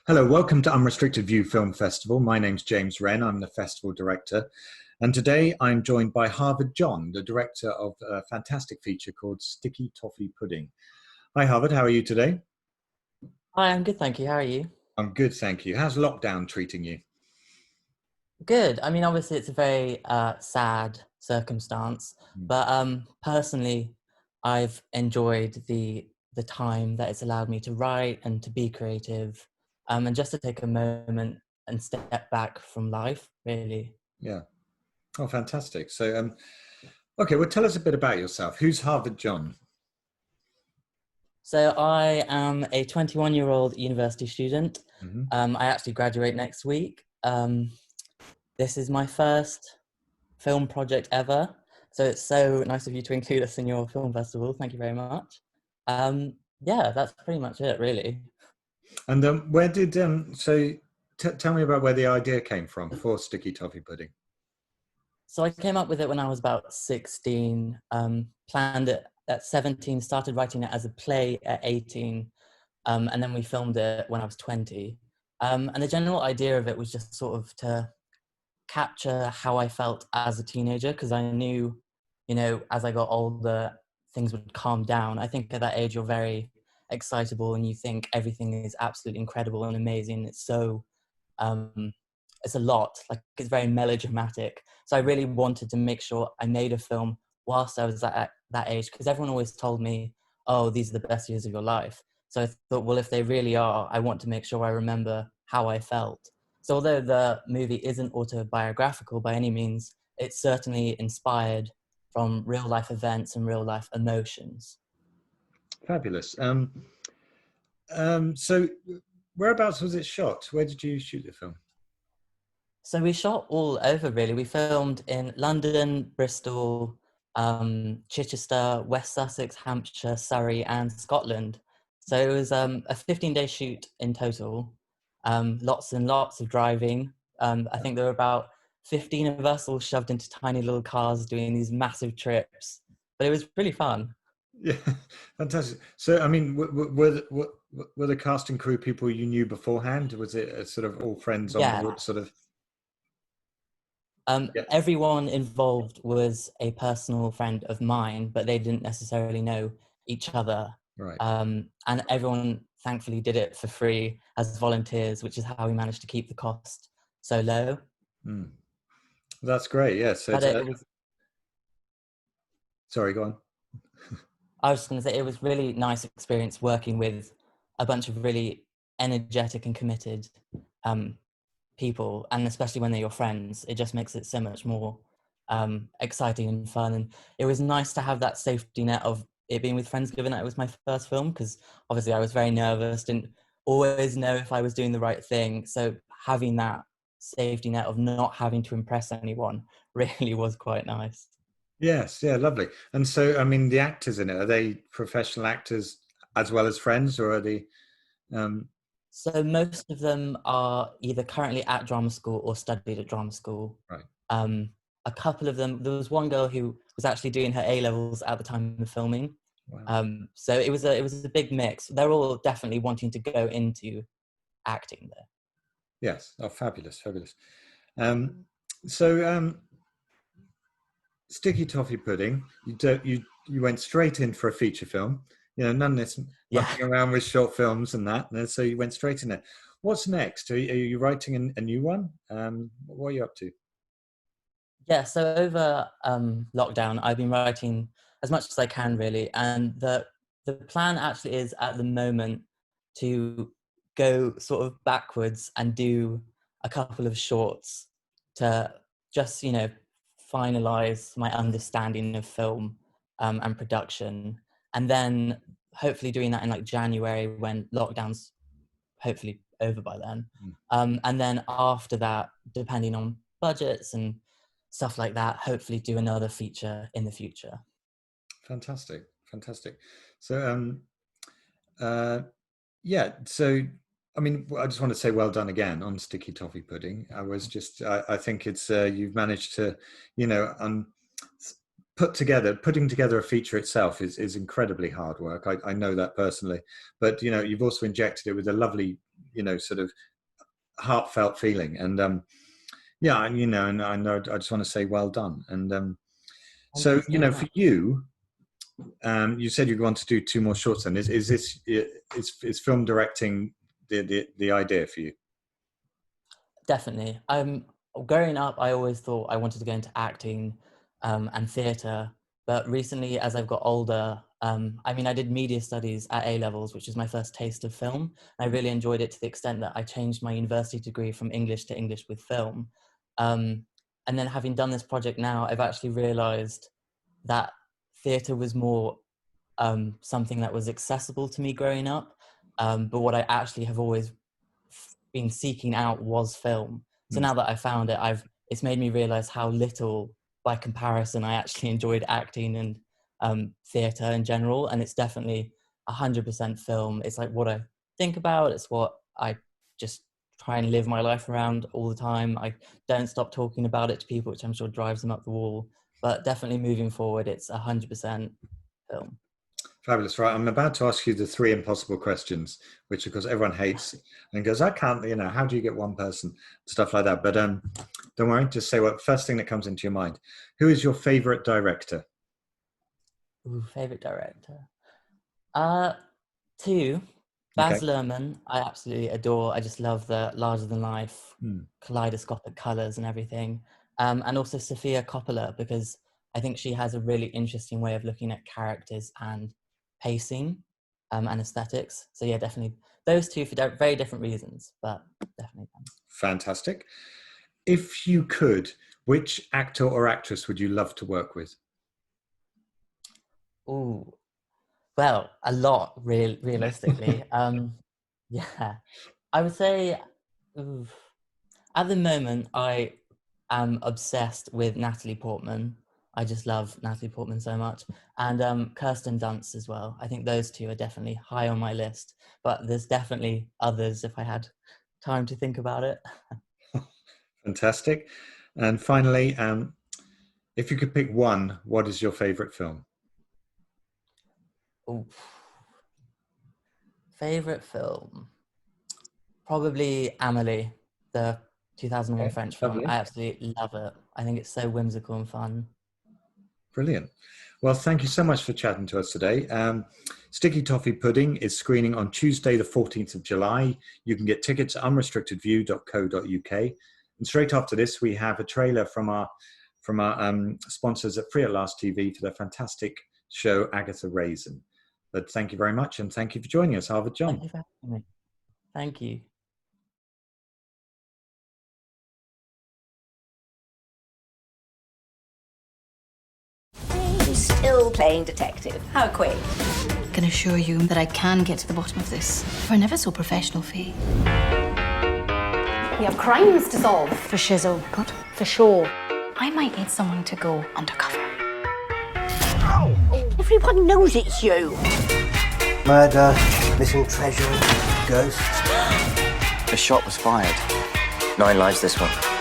Hello, welcome to Unrestricted View Film Festival. My name's James Wren, I'm the festival director. And today I'm joined by Harvard John, the director of a fantastic feature called Sticky Toffee Pudding. Hi Harvard, how are you today? Hi, I'm good, thank you. How are you? I'm good, thank you. How's lockdown treating you? Good. I mean, obviously, it's a very sad circumstance, Mm. but personally, I've enjoyed the time that it's allowed me to write and to be creative, and just to take a moment and step back from life, really. Yeah. Oh, fantastic. Okay, well, tell us a bit about yourself. Who's Harvard John? So I am a 21-year-old university student. Hmm. I actually graduate next week. This is my first film project ever. So it's so nice of you to include us in your film festival. Thank you very much. Yeah, that's pretty much it, really. And where did, tell me about where the idea came from for Sticky Toffee Pudding. So I came up with it when I was about 16, planned it at 17, started writing it as a play at 18, and then we filmed it when I was 20. And the general idea of it was just sort of to capture how I felt as a teenager, because I knew, as I got older, things would calm down. I think at that age, you're very excitable and you think everything is absolutely incredible and amazing. Um, it's a lot, like it's very melodramatic. So I really wanted to make sure I made a film whilst I was at that age, because everyone always told me, oh, these are the best years of your life. So I thought, well, if they really are, I want to make sure I remember how I felt. So although the movie isn't autobiographical by any means, it's certainly inspired from real life events and real life emotions. Fabulous. So whereabouts was it shot? Where did you shoot the film? So we shot all over really. We filmed in London, Bristol, Chichester, West Sussex, Hampshire, Surrey, and Scotland. So it was a 15-day shoot in total. Lots and lots of driving. I think there were about 15 of us all shoved into tiny little cars doing these massive trips. But it was really fun. Yeah, fantastic. So, I mean, were the cast and crew people you knew beforehand? Was it a sort of all friends on Yeah. board, sort of? Yeah, Everyone involved was a personal friend of mine, but they didn't necessarily know each other. right. And everyone thankfully did it for free as volunteers, which is how we managed to keep the cost so low. Mm. That's great. Yeah. So But it's it was, sorry, go on. I was just going to say, it was really nice experience working with a bunch of really energetic and committed um, people, and especially when they're your friends, it just makes it so much more exciting and fun. And it was nice to have that safety net of it being with friends, given that it was my first film, because obviously I was very nervous, didn't always know if I was doing the right thing. So having that safety net of not having to impress anyone really was quite nice. Yes. Yeah. Lovely. And so, I mean, the actors in it, are they professional actors as well as friends, or are they? Um, So most of them are either currently at drama school or studied at drama school. right. Um, a couple of them, there was one girl who was actually doing her A levels at the time of filming. Wow. So it was a big mix. They're all definitely wanting to go into acting there. Yes. Oh, fabulous. Fabulous. Um, so, Sticky Toffee Pudding. You went straight in for a feature film. You know, none of this Yeah. mucking around with short films and that. And so you went straight in there. What's next? Are you writing a new one? What are you up to? Yeah, so over lockdown, I've been writing as much as I can really, and the plan actually is at the moment to go sort of backwards and do a couple of shorts to just finalize my understanding of film and production, and then hopefully doing that in like January when lockdown's hopefully over by then. Mm. And then after that, depending on budgets and stuff like that, hopefully do another feature in the future. Fantastic, fantastic. So, uh, yeah. So, I mean, I just want to say well done again on Sticky Toffee Pudding. I think it's you've managed to, you know, putting together a feature itself is incredibly hard work. I know that personally, but you know, you've also injected it with a lovely, sort of heartfelt feeling. And yeah, and I know I just want to say well done. And Thank you so, so for much. you, you said you want to do 2 more shorts. Then is this is film directing the idea for you? Definitely. Growing up, I always thought I wanted to go into acting and theatre. But recently, as I've got older, I mean, I did media studies at A levels, which was my first taste of film. I really enjoyed it to the extent that I changed my university degree from English to English with film. And then having done this project now, I've actually realised that theatre was more something that was accessible to me growing up. But what I actually have always been seeking out was film. So now that I found it, it's made me realize how little, by comparison, I actually enjoyed acting and theatre in general. And it's definitely 100% film. It's like what I think about. It's what I just try and live my life around all the time. I don't stop talking about it to people, which I'm sure drives them up the wall. But definitely moving forward, it's 100% film. Fabulous. Right. I'm about to ask you the 3 impossible questions, which of course everyone hates and goes, I can't, how do you get one person? Stuff like that. But don't worry, just say what first thing that comes into your mind. Who is your favorite director? Ooh, favorite director. 2. Okay. Baz Luhrmann, I absolutely adore. I just love the larger than life, kaleidoscopic colors and everything. And also Sofia Coppola, because I think she has a really interesting way of looking at characters and pacing and aesthetics. So yeah, definitely those 2 for very different reasons, but definitely them. Fantastic. If you could, which actor or actress would you love to work with? Ooh, well, a lot, realistically. Yeah, I would say, ooh, at the moment, I am obsessed with Natalie Portman. I just love Natalie Portman so much. And Kirsten Dunst as well. I think those 2 are definitely high on my list. But there's definitely others if I had time to think about it. Fantastic. And finally, if you could pick one, what is your favorite film? Ooh. Favorite film? Probably Amelie, the 2001 Okay, French film. lovely. I absolutely love it. I think it's so whimsical and fun. Brilliant. Well, thank you so much for chatting to us today. Sticky Toffee Pudding is screening on Tuesday, the 14th of July. You can get tickets at unrestrictedview.co.uk. And straight after this, we have a trailer from our sponsors at Free at Last TV for their fantastic show, Agatha Raisin. But thank you very much, and thank you for joining us, Harvard John. Thank you for having me. Thank you. Still playing detective. How quick? I can assure you that I can get to the bottom of this for a never so professional fee. We have crimes to solve. For shizzle. What? For sure. I might need someone to go undercover. Everyone knows it's you. Murder, missing treasure, ghosts. A shot was fired. 9 lives this one.